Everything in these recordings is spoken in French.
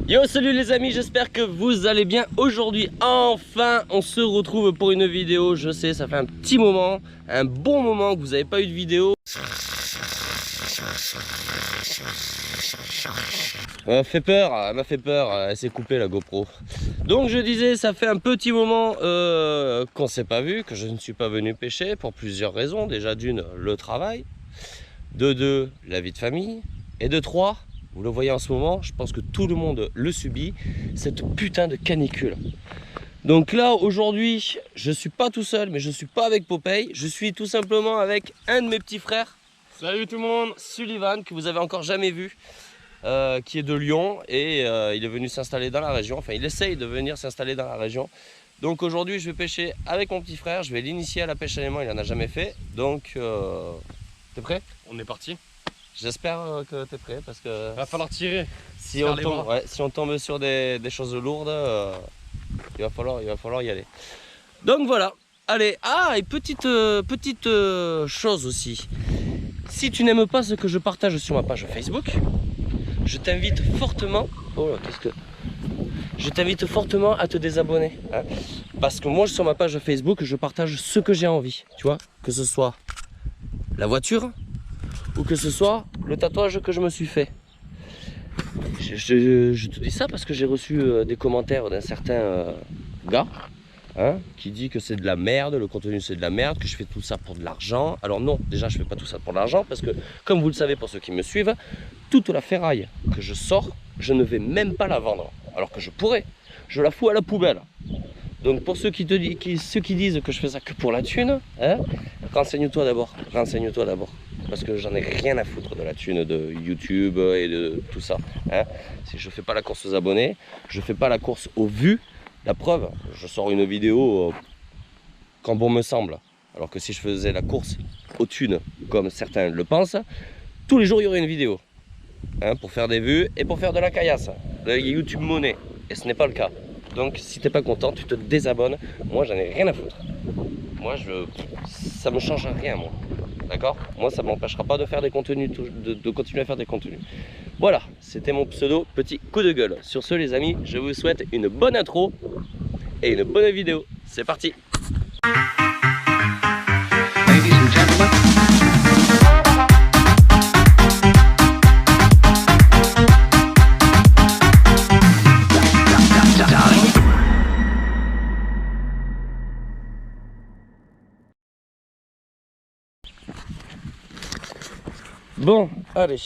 Yo, salut les amis, j'espère que vous allez bien. Aujourd'hui, enfin, on se retrouve pour une vidéo. Je sais, ça fait un petit moment, un bon moment que vous n'avez pas eu de vidéo. Elle m'a fait peur, elle s'est coupée la GoPro. Donc je disais, ça fait un petit moment qu'on s'est pas vu, que je ne suis pas venu pêcher pour plusieurs raisons. Déjà d'une, le travail. De deux, la vie de famille. Et de trois, vous le voyez en ce moment, je pense que tout le monde le subit, cette putain de canicule. Donc là, aujourd'hui, je suis pas tout seul, mais je suis pas avec Popeye. Je suis tout simplement avec un de mes petits frères. Salut tout le monde. Sullivan, que vous avez encore jamais vu. Qui est de Lyon et il est venu s'installer dans la région, enfin il essaye de venir s'installer dans la région. Donc aujourd'hui je vais pêcher avec mon petit frère, je vais l'initier à la pêche à l'aimant, il n'en a jamais fait. Donc t'es prêt? On est parti. J'espère que t'es prêt parce que va falloir tirer. Si on tombe sur des choses lourdes, il va falloir y aller. Donc voilà, allez, et petite chose aussi. Si tu n'aimes pas ce que je partage sur ma page Facebook, je t'invite fortement, je t'invite fortement à te désabonner, hein, parce que moi sur ma page Facebook je partage ce que j'ai envie, tu vois, que ce soit la voiture ou que ce soit le tatouage que je me suis fait. Je te dis ça parce que j'ai reçu des commentaires d'un certain gars, hein, qui dit que c'est de la merde, le contenu c'est de la merde, que je fais tout ça pour de l'argent. Alors non, déjà je fais pas tout ça pour de l'argent parce que, comme vous le savez pour ceux qui me suivent, toute la ferraille que je sors, je ne vais même pas la vendre. Alors que je pourrais, je la fous à la poubelle. Donc pour ceux qui disent que je fais ça que pour la thune, hein, renseigne-toi d'abord, parce que j'en ai rien à foutre de la thune de YouTube et de tout ça, hein. Si je fais pas la course aux abonnés, je fais pas la course aux vues. La preuve, je sors une vidéo quand bon me semble. Alors que si je faisais la course aux thunes, comme certains le pensent, tous les jours il y aurait une vidéo, hein, pour faire des vues et pour faire de la caillasse, de YouTube monnaie. Et ce n'est pas le cas. Donc si t'es pas content, tu te désabonnes. Moi j'en ai rien à foutre. Moi ça me change rien, moi. D'accord? Moi ça m'empêchera pas de faire des contenus, de continuer à faire des contenus. Voilà, c'était mon pseudo petit coup de gueule. Sur ce les amis, je vous souhaite une bonne intro et une bonne vidéo. C'est parti! Ladies and gentlemen. Bon, allez,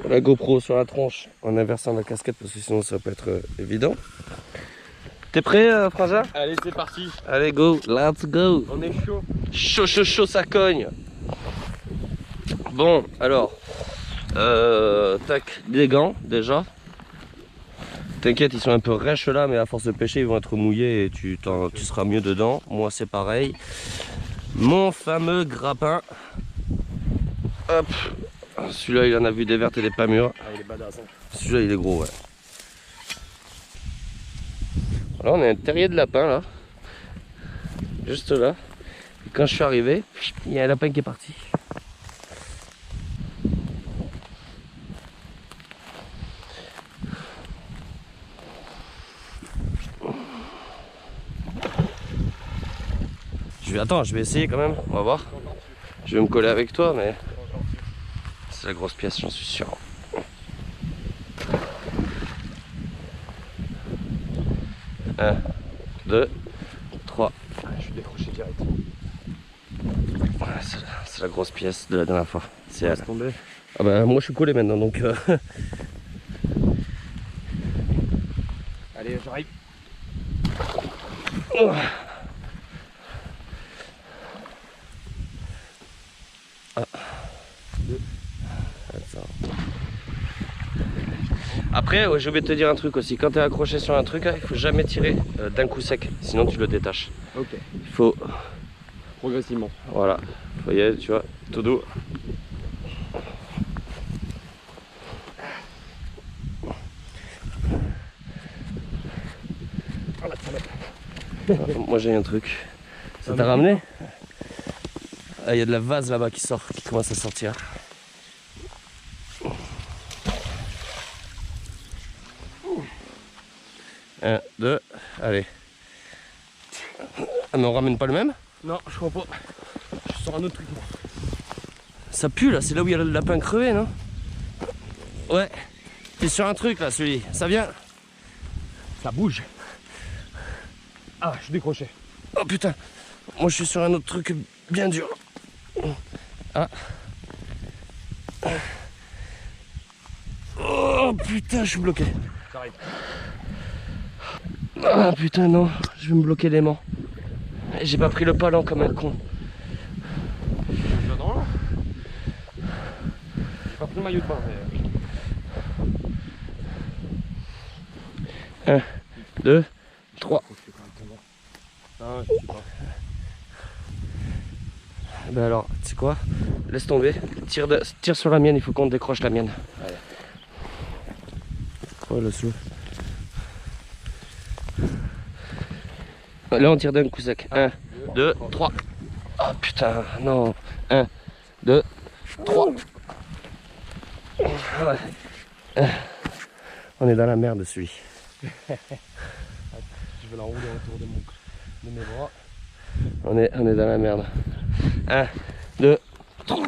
la GoPro sur la tronche en inversant la casquette parce que sinon ça peut être évident. T'es prêt, Frangin? Allez, c'est parti. Allez, go, let's go. On est chaud. Chaud, ça cogne. Bon, alors, tac, des gants déjà. T'inquiète, ils sont un peu rêches là, mais à force de pêcher, ils vont être mouillés et tu seras mieux dedans. Moi, c'est pareil. Mon fameux grappin. Hop. Celui-là il en a vu des vertes et des pas mûres. Ah, il est badass, hein. Celui-là il est gros, ouais. Là on a un terrier de lapin là. Juste là. Et quand je suis arrivé, il y a un lapin qui est parti. Je vais essayer quand même, on va voir. Je vais me coller avec toi, mais c'est la grosse pièce, j'en suis sûr. 1, 2, 3. Je suis décroché direct. Voilà, c'est la grosse pièce de la dernière fois. C'est elle. Tomber. Ah bah moi je suis collé maintenant donc. Allez, j'arrive. Oh. Ah. Après, ouais, je vais te dire un truc aussi. Quand tu es accroché sur un truc, il faut jamais tirer d'un coup sec, sinon tu le détaches. Ok. Il faut progressivement. Voilà. Vous voyez, tu vois, tout doux. Moi j'ai un truc. Ça t'a ramené? Il y a de la vase là-bas qui sort, qui commence à sortir. 1, 2, allez. Ah, mais on ramène pas le même? Non, je crois pas. Je suis sur un autre truc. Moi. Ça pue là, c'est là où il y a le lapin crevé, non? Ouais. T'es sur un truc là, celui. Ça vient? Ça bouge. Ah, je suis décroché. Oh putain. Moi je suis sur un autre truc bien dur. Ah. Oh putain, je suis bloqué. J'arrive. Ah putain non, je vais me bloquer l'aimant. J'ai pas pris le palan comme un con. Je vais dans l'eau. J'ai pas pris le maillot de bain, mais... 1, 2, 3. Ah, je sais pas. Ben alors, tu sais quoi? Laisse tomber. Tire sur la mienne, il faut qu'on décroche la mienne. Allez. Oh le sou. Là on tire d'un coup sec. 1, 2, 3. Oh putain, non. 1, 2, 3. Ouais. On est dans la merde celui. Je vais l'enrouler autour de mes bras. On est dans la merde. 1, 2, 3.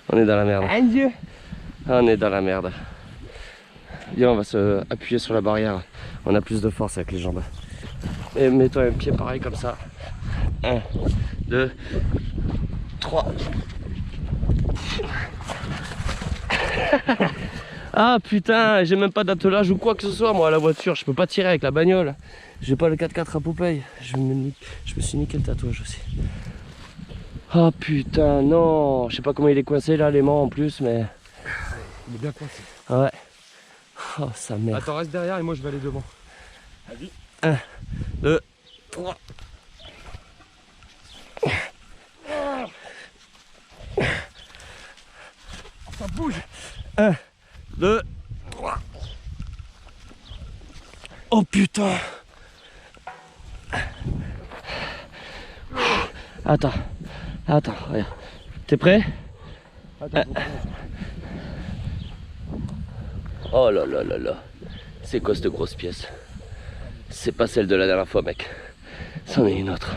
On est dans la merde. On est dans la merde. Viens, on va se appuyer sur la barrière. On a plus de force avec les jambes. Et mets-toi un pied pareil comme ça. 1, 2, 3. Ah putain, j'ai même pas d'attelage ou quoi que ce soit moi à la voiture. Je peux pas tirer avec la bagnole. J'ai pas le 4x4 à Popeye. Je me suis niqué le tatouage aussi. Ah putain, non. Je sais pas comment il est coincé là, l'aimant en plus, mais... Il est bien coincé. Ouais. Oh, sa mère. Attends, reste derrière et moi je vais aller devant. Vas-y. 1, 2, 3. Ça bouge. 1, 2, 3. Oh putain. Attends, regarde. T'es prêt? Attends, Oh là là là là. C'est quoi cette grosse pièce? C'est pas celle de la dernière fois, mec. C'en est une autre.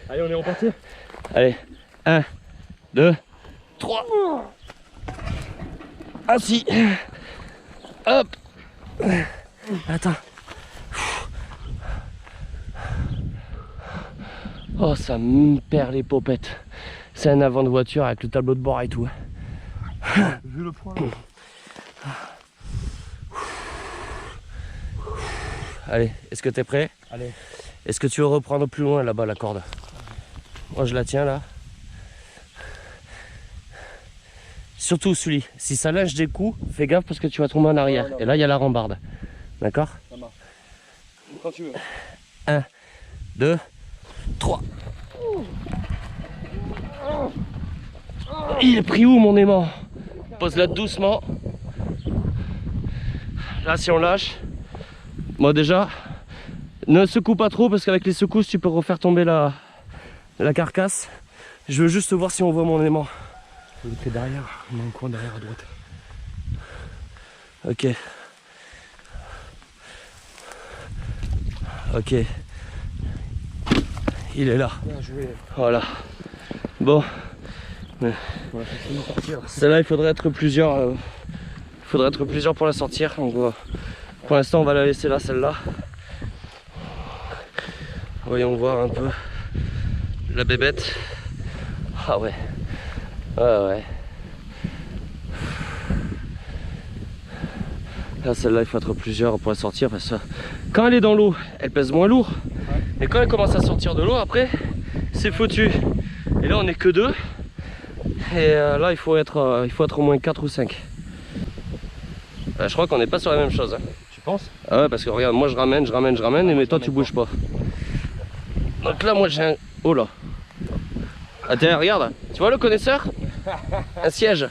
Allez, on est reparti. Allez, 1, 2, 3. Assis. Hop. Attends. Oh, ça me perd les popettes. C'est un avant de voiture avec le tableau de bord et tout. Vu le point. Allez, est-ce que t'es prêt? Allez. Est-ce que tu veux reprendre plus loin là-bas la corde? Moi je la tiens là. Surtout celui, si ça lâche des coups, fais gaffe parce que tu vas tomber en arrière. Non, non. Et là il y a la rambarde. D'accord? Ça marche. Quand tu veux. 1, 2, 3. Il est pris où mon aimant? Pose-la doucement. Là si on lâche. Bon déjà, ne secoue pas trop parce qu'avec les secousses tu peux refaire tomber la carcasse. Je veux juste voir si on voit mon aimant. Il est derrière, il y a un coin derrière à droite. Ok. Ok. Il est là. Bien joué. Voilà. Bon. On va essayer de sortir. Celle-là, il faudrait être plusieurs. Pour la sortir. Donc, pour l'instant, on va la laisser là, celle-là. Voyons voir un peu la bébête. Ah ouais. Ouais. Là, celle-là, il faut être plusieurs pour la sortir parce que quand elle est dans l'eau, elle pèse moins lourd. Mais quand elle commence à sortir de l'eau, après, c'est foutu. Et là, on est que deux. Et là, il faut être au moins 4 ou 5. Je crois qu'on n'est pas sur la même chose. Hein. Tu penses? Ah ouais, parce que regarde, moi je ramène, et mais toi tu bouges pas. Donc là, moi j'ai un... Oh là. Attends, regarde. Tu vois le connaisseur? Un siège.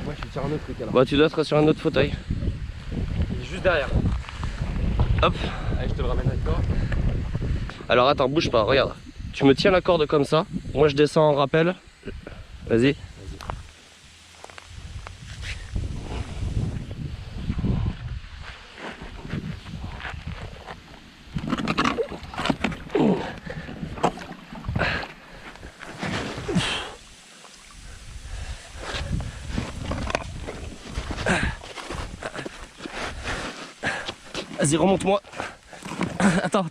Moi je suis sur un autre truc alors. Bah tu dois être sur un autre fauteuil. Il est juste derrière. Hop. Allez, je te le ramène avec toi. Alors attends, bouge pas, regarde. Tu me tiens la corde comme ça. Moi je descends en rappel. Vas-y. Vas-y, remonte-moi. Attends.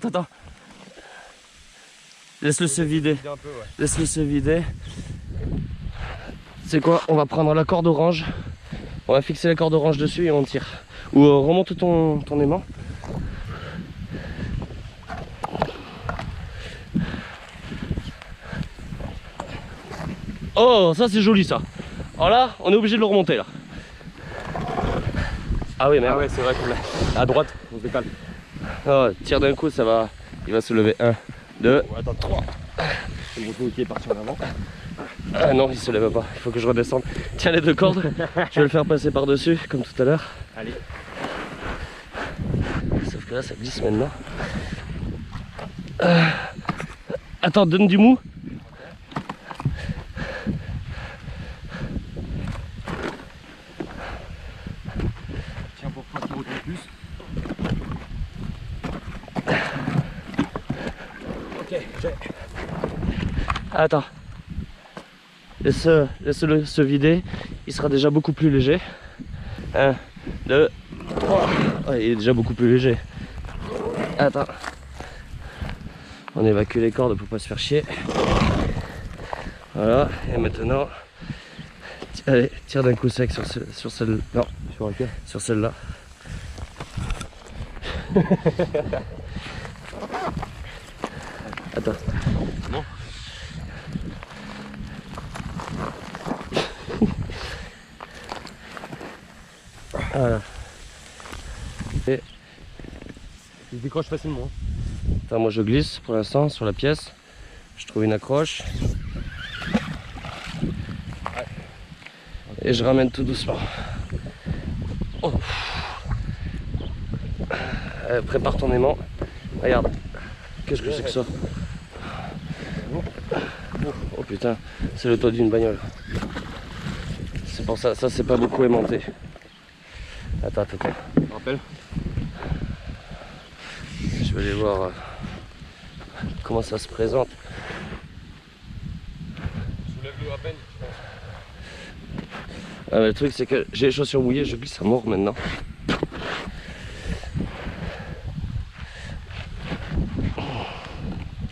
Laisse-le se vider. Laisse-le se vider. C'est quoi? On va prendre la corde orange. On va fixer la corde orange dessus et on tire. Ou remonte ton aimant. Oh, ça c'est joli ça. Alors là, on est obligé de le remonter là. Ah oui, merde. Ah ouais, c'est vrai qu'on l'a. À droite, on se décale. Oh, tire d'un coup, ça va. Il va se lever. 1, 2. Oh, attends, 3. C'est mon coup qui est parti en avant. Ah non, il se lève pas. Il faut que je redescende. Tiens les deux cordes. Je vais le faire passer par-dessus, comme tout à l'heure. Allez. Sauf que là, ça glisse maintenant. Attends, donne du mou. Tiens, pour pas qu'il retourne plus. Ok, j'ai. Attends. Laisse-le se vider. Il sera déjà beaucoup plus léger. 1, 2, 3. Ouais, il est déjà beaucoup plus léger. Attends. On évacue les cordes pour pas se faire chier. Voilà. Et maintenant, allez, tire d'un coup sec sur celle. Non, Sur lequel? sur celle-là. Attends. Bon. Voilà. Et Il décroche facilement. attends, moi je glisse pour l'instant sur la pièce. Je trouve une accroche. Et je ramène tout doucement. Oh. Prépare ton aimant. Regarde. Qu'est-ce que c'est que ça? Oh putain, c'est le toit d'une bagnole. C'est pour ça, ça c'est pas beaucoup aimanté. Attends. Rappel. Je vais aller voir comment ça se présente. Soulève-le à peine, je pense. Ah, mais le truc c'est que j'ai les chaussures mouillées, je glisse à mort maintenant.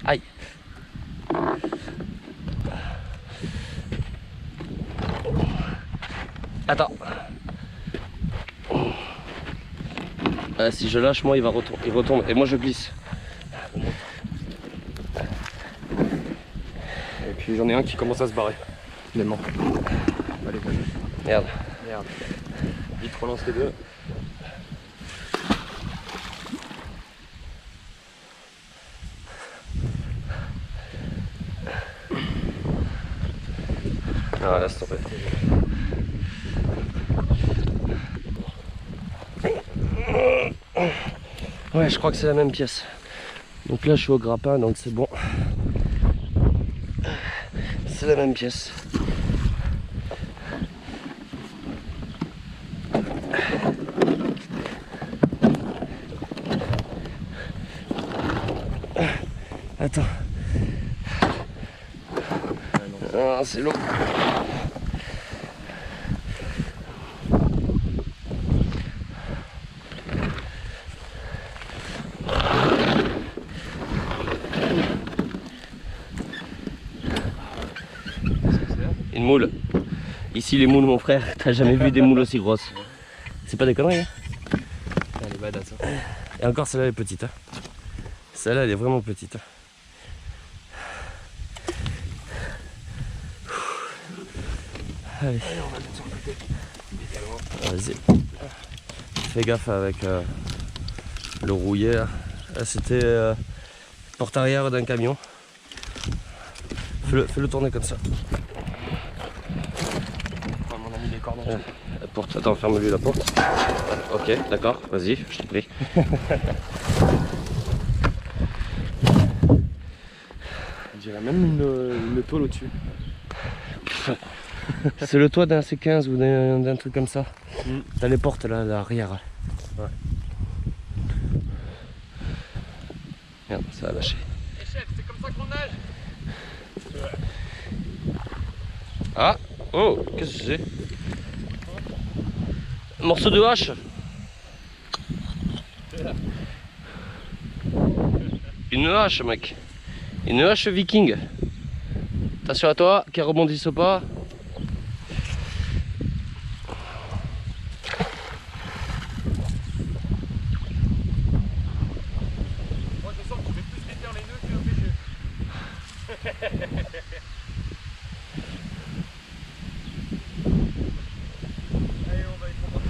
Aïe. Attends. Si je lâche, moi il retombe et moi je glisse. Et puis j'en ai un qui commence à se barrer. Finalement. Allez, vas-y. Merde. Merde. Vite, relance les deux. Ah, laisse tomber. Ouais, je crois que c'est la même pièce. Donc là, je suis au grappin, donc c'est bon. C'est la même pièce. Attends. Ah, c'est lourd. Une moule. Ici les moules mon frère, t'as jamais vu des moules aussi grosses. C'est pas des conneries hein. Elle est badass. Hein. Et encore celle-là elle est petite. Hein. Celle-là elle est vraiment petite. Allez. On va mettre sur le côté. Vas-y. Fais gaffe avec le rouillé là. Là c'était porte arrière d'un camion. Fais-le tourner comme ça. Enfin, on a mis les cordes en dessous. La porte, attends, ferme-lui la porte. Ok, d'accord, vas-y, je t'en prie. dirait même une tôle au-dessus. C'est le toit d'un C15 ou d'un truc comme ça. T'as les portes là, l'arrière. Ouais. Merde, ça a lâché. Et chef, c'est comme ça qu'on nage. Ah, oh, qu'est-ce que c'est? Un morceau de hache. Une hache, mec. Une hache viking. Attention à toi, qu'elle rebondisse pas. Moi je sens que tu fais plus vite faire les nœuds que pêcher. Allez, on va y prendre.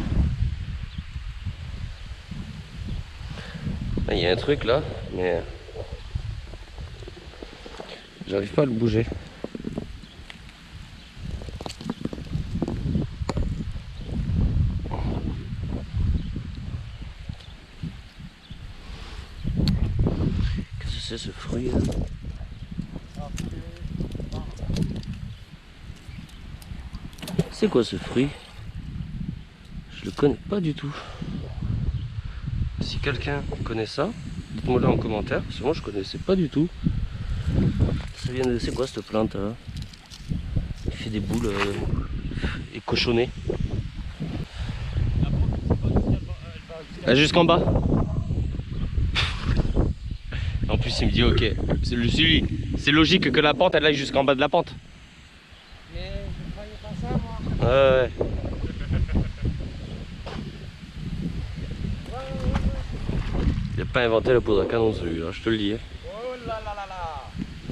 Il y a un truc là, mais j'arrive pas à le bouger. Qu'est-ce que c'est ce fruit là? C'est quoi ce fruit? Je le connais pas du tout. Si quelqu'un connaît ça, dites-moi là en commentaire, parce que moi je connaissais pas du tout. Ça vient de... C'est quoi cette plante là? Il fait des boules et cochonnées. Jusqu'en bas. En plus il me dit ok, c'est logique que la pente elle aille jusqu'en bas de la pente. Mais je croyais pas ça moi. Ouais. Il a pas inventé la poudre à canon celui-là, je te le dis. Hein. Oh là là là là.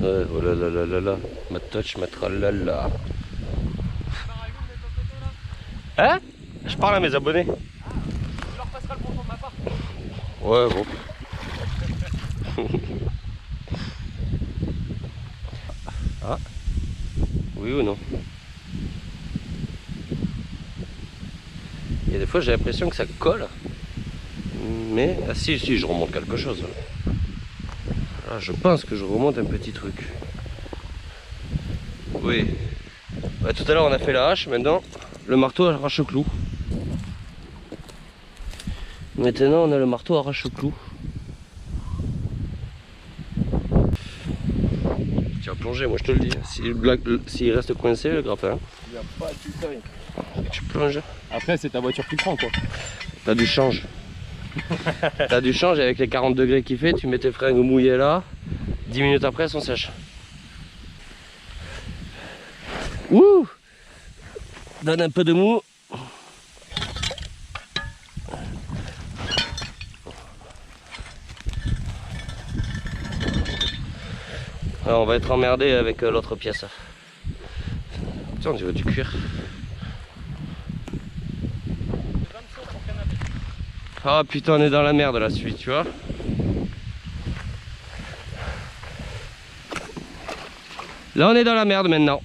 Ouais, oh là là là là là, ma touch, ma tralala. Hein? Je parle à mes abonnés. Tu leur passeras le bonjour de ma part. Ouais, bon. Ah. Oui ou non? Il y a des fois j'ai l'impression que ça colle. Mais, ah si, je remonte quelque chose. Ah, je pense que je remonte un petit truc. Oui. Ouais, tout à l'heure on a fait la hache, maintenant le marteau arrache-clou. Maintenant on a le marteau arrache-clou. Tu vas plonger, moi je te le dis. S'il reste coincé le grappin, Il n'y a pas de tutoriel. tu plonges. Après c'est ta voiture qui prend quoi. T'as du change. T'as du change avec les 40 degrés qu'il fait, tu mets tes fringues mouillées là, 10 minutes après elles sont sèches. Ouh! Donne un peu de mou. Alors on va être emmerdé avec l'autre pièce. Putain, on dirait du cuir. Ah putain, on est dans la merde là, celui, tu vois. Là, on est dans la merde maintenant.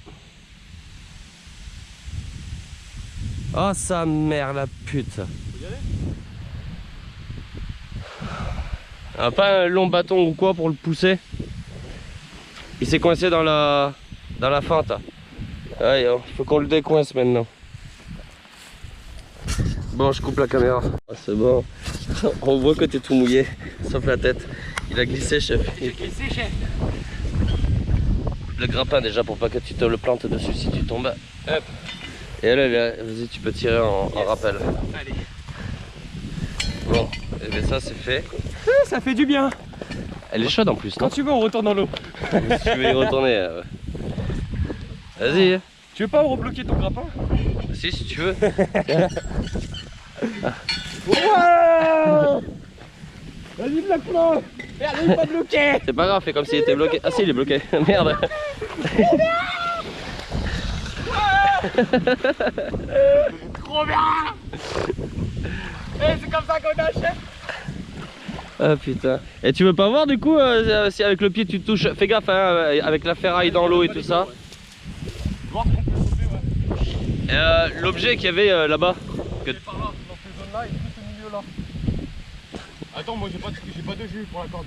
Oh, sa mère, la pute. Ah, pas un long bâton ou quoi pour le pousser. Il s'est coincé dans la fente. Allez, il faut qu'on le décoince maintenant. Bon, je coupe la caméra. Ah, c'est bon. On voit que t'es tout mouillé, sauf la tête. Il a glissé, chef. J'ai glissé, chef. Le grappin déjà pour pas que tu te le plantes dessus si tu tombes. Hop. Et là, vas-y, tu peux tirer en rappel. Allez. Bon, et bien ça c'est fait. Ça fait du bien. Elle est chaude en plus, non? Quand tu veux, on retourne dans l'eau. Si tu veux y retourner. Vas-y. Tu veux pas rebloquer ton grappin? Si tu veux. Wow. Vas-y, bloque-moi. Merde, il est pas bloqué. C'est pas grave, fais comme s'il était bloqué. Ah si, il est bloqué. Merde. Trop bien. Et c'est comme ça qu'on achète. Ah putain. Et tu veux pas voir du coup si avec le pied tu te touches? Fais gaffe hein, avec la ferraille dans l'eau et tout ça. Voir ce qu'on peut sauver, ouais. L'objet qu'il y avait là-bas. Il est par là, dans ces zones-là, il est plus au milieu là. Attends, moi j'ai pas de jus pour la corde.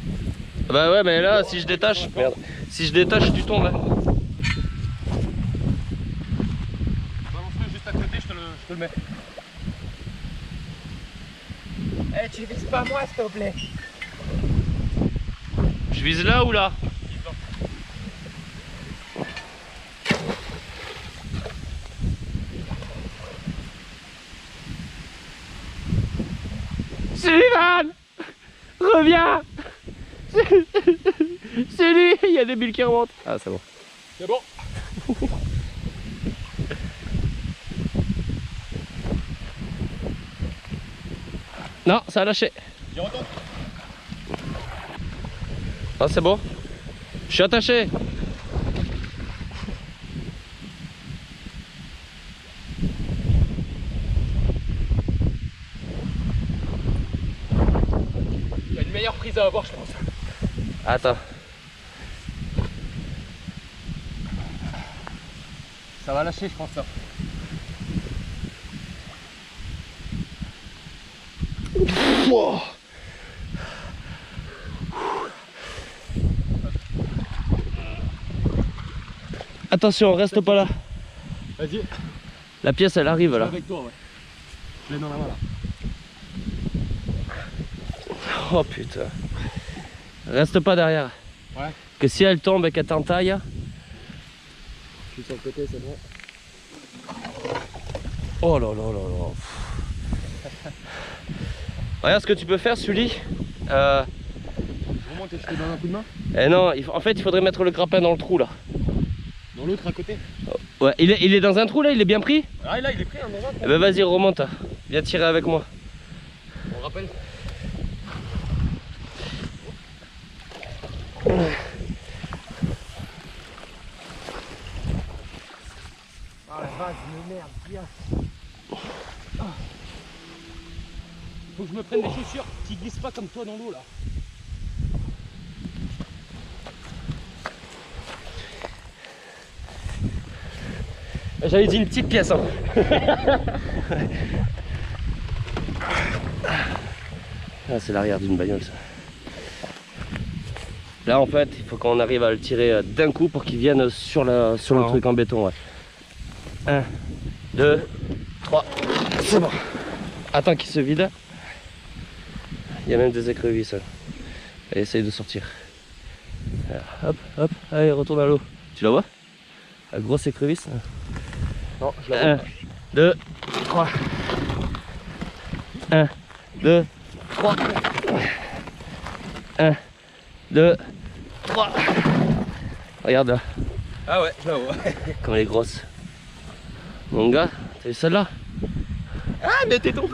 Bah ouais, mais là, si je détache, merde. Si je détache, tu tombes. Hein. Balance-le juste à côté, je te le mets. Eh, tu vises pas moi, s'il te plaît. Je vise là ou là? Sullivan! Reviens! C'est lui! Il y a des bulles qui remontent. Ah, c'est bon. C'est bon. Non, ça a lâché. J'y retourne. Ah, c'est bon. Je suis attaché. Il y a une meilleure prise à avoir, je pense. Attends. Ça va lâcher, je pense, ça. Wow. Attention, reste pas là. Vas-y. La pièce, elle arrive là. Avec toi, ouais. Je l'ai dans la main là. Oh putain. Reste pas derrière. Ouais. Que si elle tombe et qu'elle t'entaille. Je suis sur le côté, c'est bon. Oh là là là là. Regarde ce que tu peux faire, Sully. Remonte et je te donne un coup de main. Eh non, en fait, il faudrait mettre le grappin dans le trou là. Dans l'autre à côté. Ouais, il est dans un trou là, il est bien pris. Ah, là, il est pris, hein, dans un. Eh ben vas-y, remonte. Viens tirer avec moi. On rappelle. Ah la vache, une merde, viens. Faut que je me prenne des chaussures qui glissent pas comme toi dans l'eau là. J'avais dit une petite pièce. Hein. Ah, c'est l'arrière d'une bagnole ça. Là en fait il faut qu'on arrive à le tirer d'un coup pour qu'il vienne sur le truc en béton. Ouais. 1, 2, 3. C'est bon. Attends qu'il se vide. Il y a même des écrevisses. Allez, essaye de sortir. Alors, hop, hop, allez, retourne à l'eau. Tu la vois? La grosse écrevisse. Non, je la 1, 2, 3. 1, 2, 3. 1, 2, 3. Regarde là, Ah ouais, je la vois. comme elle est grosse. Mon gars, t'as vu celle-là? Ah, mais t'es tombé.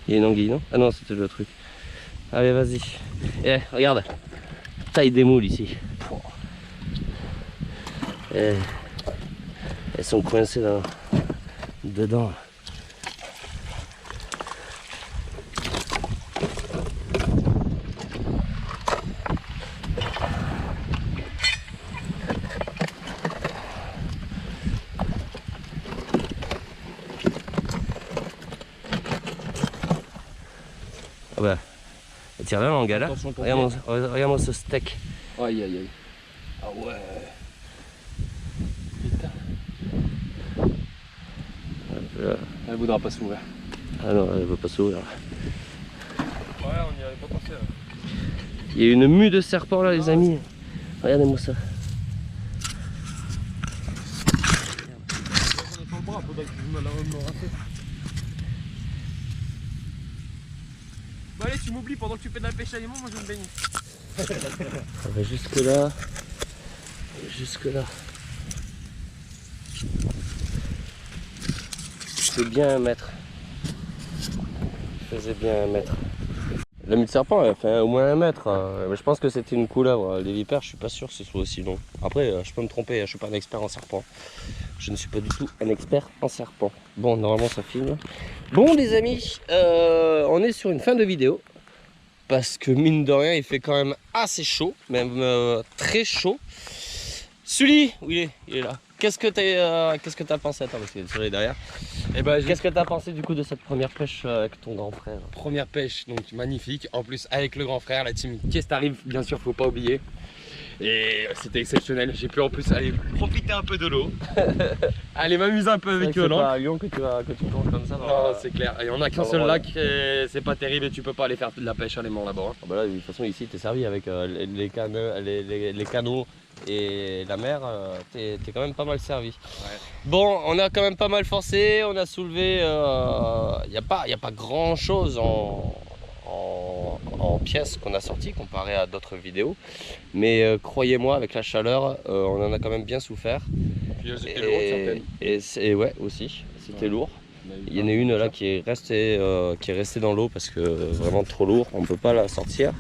Il y a une anguille, non? Ah non, c'était le truc. Allez, vas-y. Eh, regarde. Taille des moules ici. Eh, elles sont coincées dedans. Ah bah, tire la langue là. Regarde-moi ce steak. Aïe aïe aïe. Ah ouais. Putain. Là. Elle voudra pas s'ouvrir. Ah non, elle ne veut pas s'ouvrir. Ouais, on y avait pas pensé. Il y a une mue de serpent là, les amis. Regardez-moi ça. On est sur le bras, faudrait que je me rincer. Bon allez, tu m'oublies pendant que tu fais de la pêche à l'aimant, moi je vais me baigner. Ça va jusque là. Jusque là. Je fais bien 1 mètre. Je faisais bien 1 mètre. La mue de serpent, elle fait au moins 1 mètre. Mais je pense que c'était une couleuvre. Les vipères, je suis pas sûr que ce soit aussi long. Après, je peux me tromper, je suis pas un expert en serpent. Je ne suis pas du tout un expert en serpent. Bon, normalement ça filme. Bon les amis, on est sur une fin de vidéo. Parce que mine de rien, il fait quand même assez chaud. Même très chaud. Sully, où il est là. Qu'est-ce que t'as pensé? Attends, parce qu'il y a le soleil derrière. Et bah, Qu'est-ce que tu as pensé du coup de cette première pêche avec ton grand frère? première pêche, donc magnifique. En plus, avec le grand frère, la team Qu'est-ce t'arrive, bien sûr, faut pas oublier. Et c'était exceptionnel. J'ai pu en plus aller profiter un peu de l'eau, aller m'amuser un peu avec eux. C'est pas à Lyon que tu plonges comme ça. Non, c'est clair. Et on a qu'un dans seul le lac, et c'est pas terrible et tu peux pas aller faire de la pêche à l'aimant là-bas. Hein. Ah bah là, de toute façon, ici, t'es servi avec les canaux et la mer, t'es quand même pas mal servi. Ouais. Bon, on a quand même pas mal forcé, on a soulevé, y a pas grand chose en pièces qu'on a sorti comparé à d'autres vidéos, mais croyez-moi, avec la chaleur, on en a quand même bien souffert. Puis c'était lourd, certaines. Et ouais, aussi, c'était lourd. Il y en a une là qui est restée dans l'eau parce que vraiment trop lourd, on peut pas la sortir,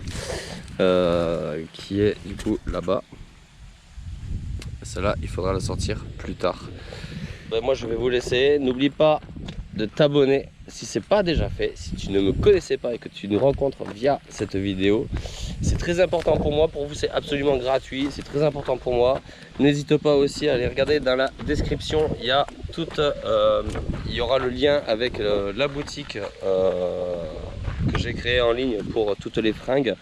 qui est du coup là-bas. Celle-là, il faudra la sortir plus tard. Moi, je vais vous laisser. N'oublie pas de t'abonner si ce n'est pas déjà fait. Si tu ne me connaissais pas et que tu nous rencontres via cette vidéo, c'est très important pour moi. Pour vous, c'est absolument gratuit. C'est très important pour moi. N'hésite pas aussi à aller regarder dans la description. Il y a il y aura le lien avec la boutique que j'ai créée en ligne pour toutes les fringues.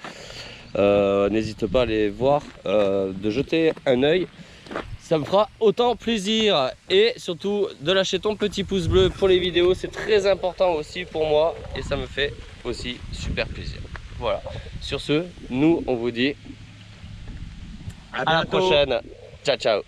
N'hésite pas à aller voir, de jeter un œil. Ça me fera autant plaisir, et surtout de lâcher ton petit pouce bleu pour les vidéos, c'est très important aussi pour moi et ça me fait aussi super plaisir. Voilà, sur ce, nous on vous dit à la prochaine, ciao ciao.